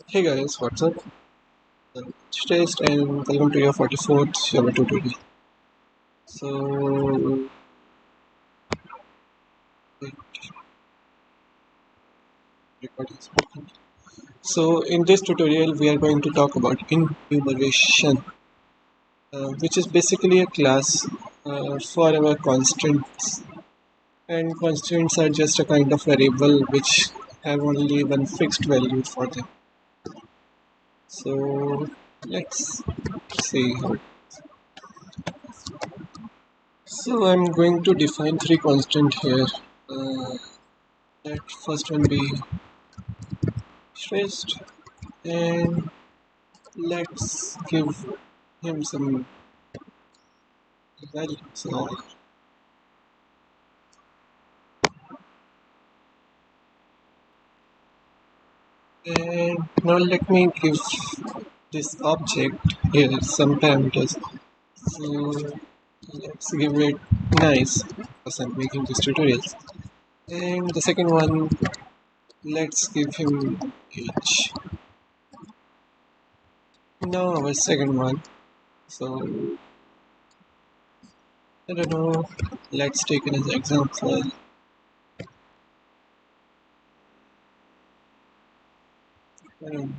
Hey guys, what's up? It's Taste and welcome to your 44th Java tutorial. So, wait, recording is working. So, in this tutorial, we are going to talk about enumeration, which is basically a class for our constants. And constants are just a kind of variable which have only one fixed value for them. So, let's see how. So, I'm going to define three constants here. Uh, Let first one be stressed, and let's give him some values. And now let me give this object here some parameters. So let's give it nice because I'm making this tutorials. And the second one, let's give him age. Now our second one. So I don't know. Let's take it as an example. Um,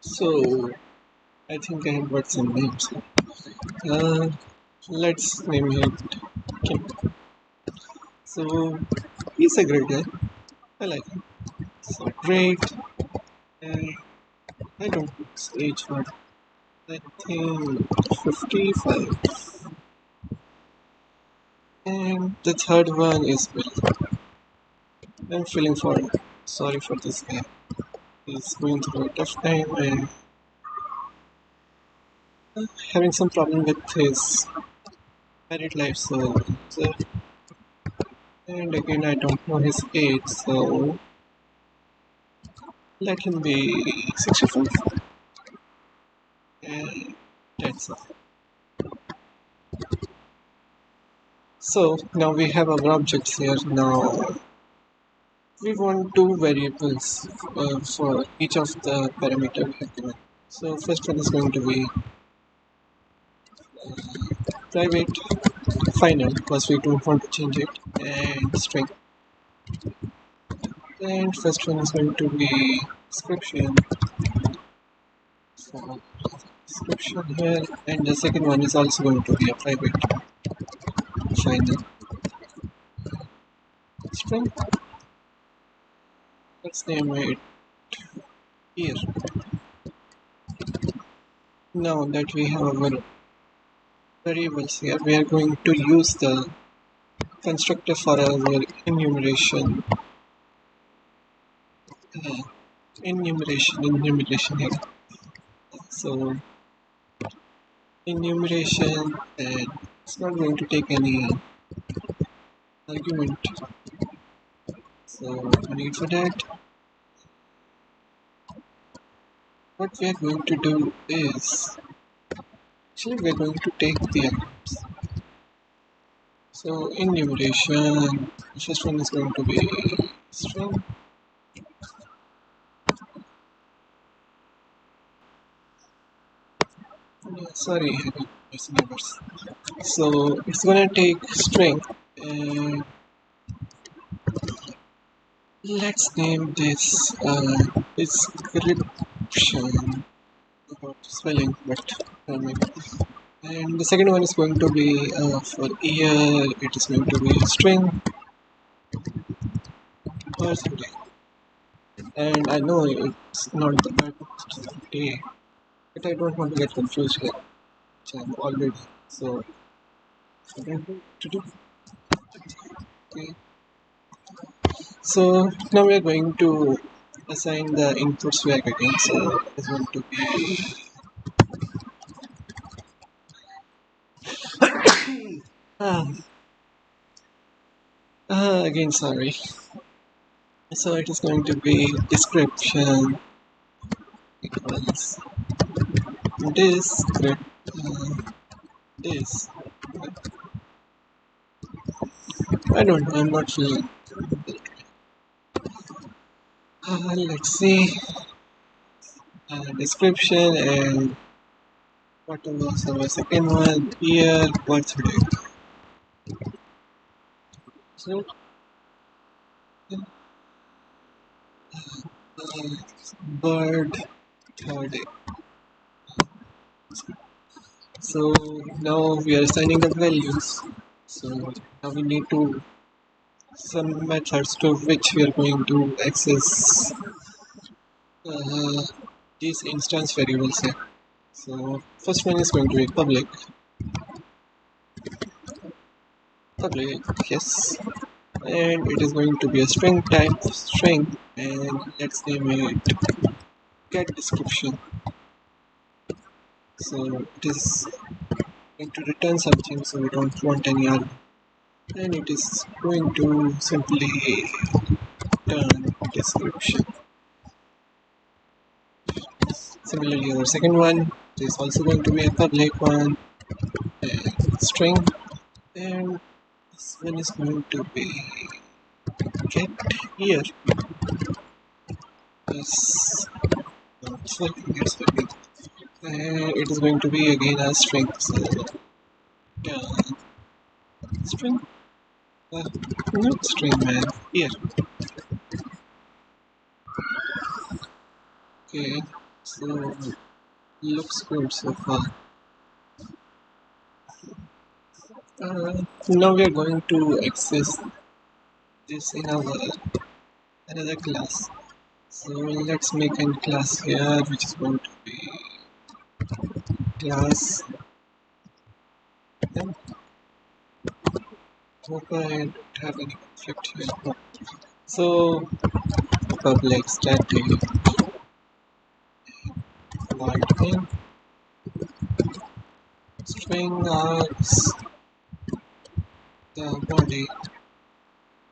so I think I have got some names. Uh, let's name it Kim. So he's a great guy. I like him. So great. And I don't know his age, but I think 55. And the third one is Bill. I'm feeling sorry for this guy. He's going through a tough time and having some problem with his married life. And again, I don't know his age, so let him be 65. And that's all. So now we have our objects here. Now we want two variables for each of the parameter we have given. So first one is going to be private final because we don't want to change it, and string. And first one is going to be description. So description here, and the second one is also going to be a private final string. Let's name it here. Now that we have our variables here, we are going to use the constructor for our enumeration. Uh, enumeration here. So enumeration, and it's not going to take any argument. So no need for that. What we are going to do is actually we are going to take the arguments. So enumeration, the first one is going to be string. Sorry, having missing numbers. So it's gonna take string, and let's name this description about spelling, but maybe. And the second one is going to be for year. It is going to be string percentage. And I know it's not the perfect day, but I don't want to get confused here, which I'm already. So I don't know what to do. Okay. So now we are going to assign the inputs we are getting. So it's going to be again sorry. So it is going to be description equals descript this. I don't know. I'm not sure. Let's see. Description and what was our second one? Year, birthday. So bird third day. So now we are assigning the values. So now we need to some methods to which we are going to access uh, these instance variables here. So first one is going to be public, yes, and it is going to be a string type string, and let's name it get description. So it is going to return something, so we don't want any argument, and it is going to simply return description. Similarly, our second one is also going to be a public one, and string, and this one is going to be get here. Yes, it's working. It's working. It is going to be again a string. So, yeah, string. Uh, not string, man. Here. Okay. So looks good so far. Now we are going to access this in our another class. So let's make a class here, which is going to be class. And hope I don't have any conflict here. So public static void in string args the body,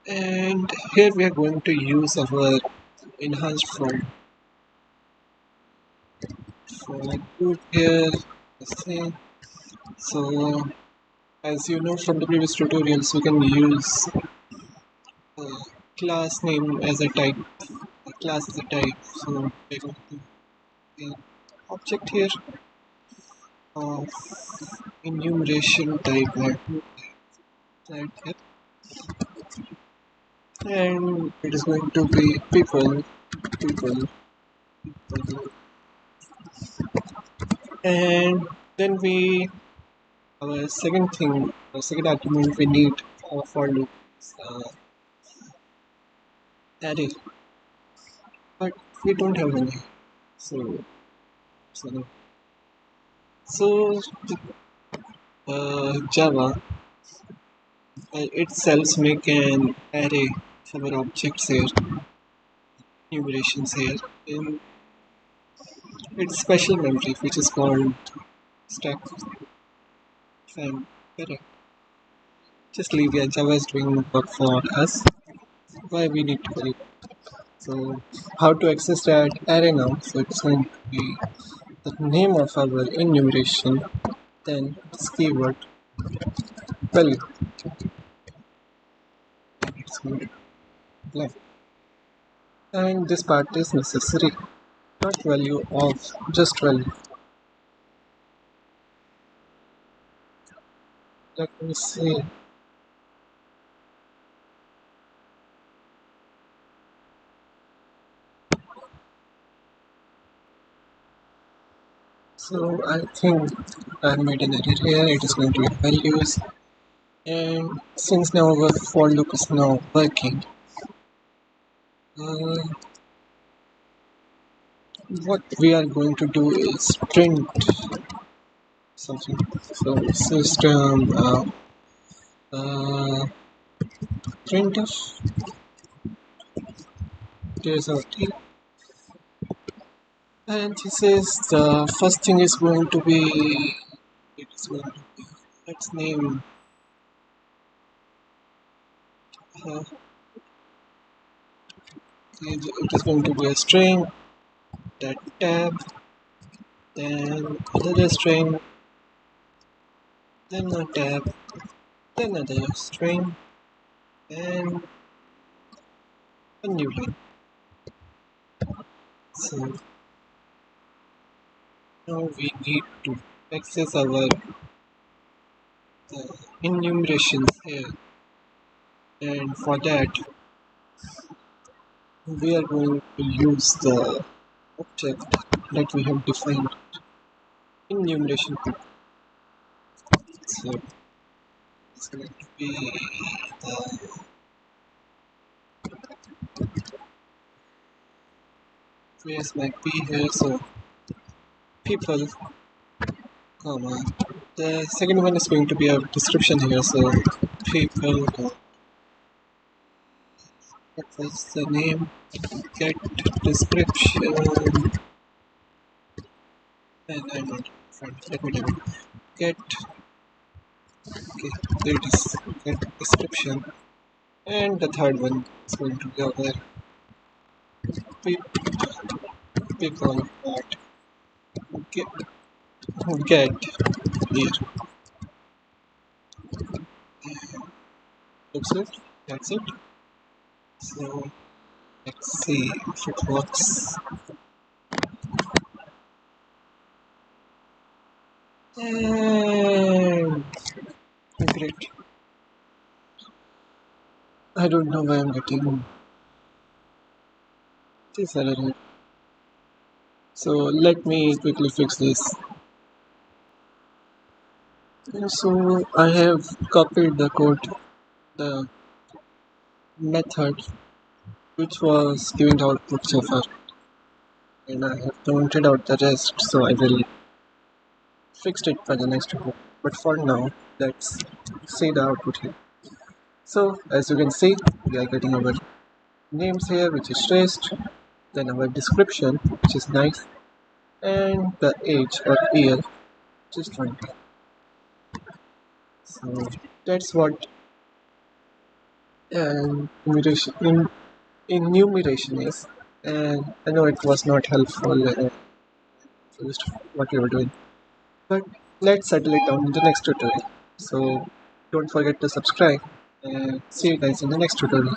and here we are going to use our enhanced form for group here. See. So as you know from the previous tutorials, we can use a class name as a type, a class as a type. So we're going to the object here of enumeration type right here, and it is going to be people, people, and then we our second argument we need for loop is array, but we don't have any. So so no. So Java itself make an array of our objects here, enumerations here, in its special memory, which is called stack and array. Just leave it. Java is doing work for us. Why we need to worry? So how to access that array now? So it's going to be the name of our enumeration, then this keyword value. It's going to be blank. And this part is necessary, not value of just value. Let me see. So I think I made an error here. It is going to be values, and since now our for loop is now working, uh, what we are going to do is print something. So system uh, printf. There's our t, and this is the first thing is going to be. It is going to be. Let's name. Uh, It is going to be a string, that tab, then another string, then a tab, then another string, and a new line. So now we need to access our enumerations here, and for that we are going to use the object that we have defined, enumeration. So it's going to be the phrase might be here. So people, comma. The second one is going to be a description here. So people, what was the name? Get description, and I'm not front. Let me do it. Get, okay, there it is. Get description, and the third one is going to be our people part. Get, get here. Looks it. That's it. So let's see if it works. And great. I don't know why I'm getting this error. So let me quickly fix this. So I have copied the code, the method which was giving the output so far, and I have pointed out the rest. So I will fix it for the next report. But for now, let's see the output here. So as you can see, we are getting our names here, which is stressed, then our description, which is nice, and the age or year, which is 20. So that's what enumeration is. And I know it was not helpful just what we were doing, but let's settle it down in the next tutorial. So don't forget to subscribe and see you guys in the next tutorial.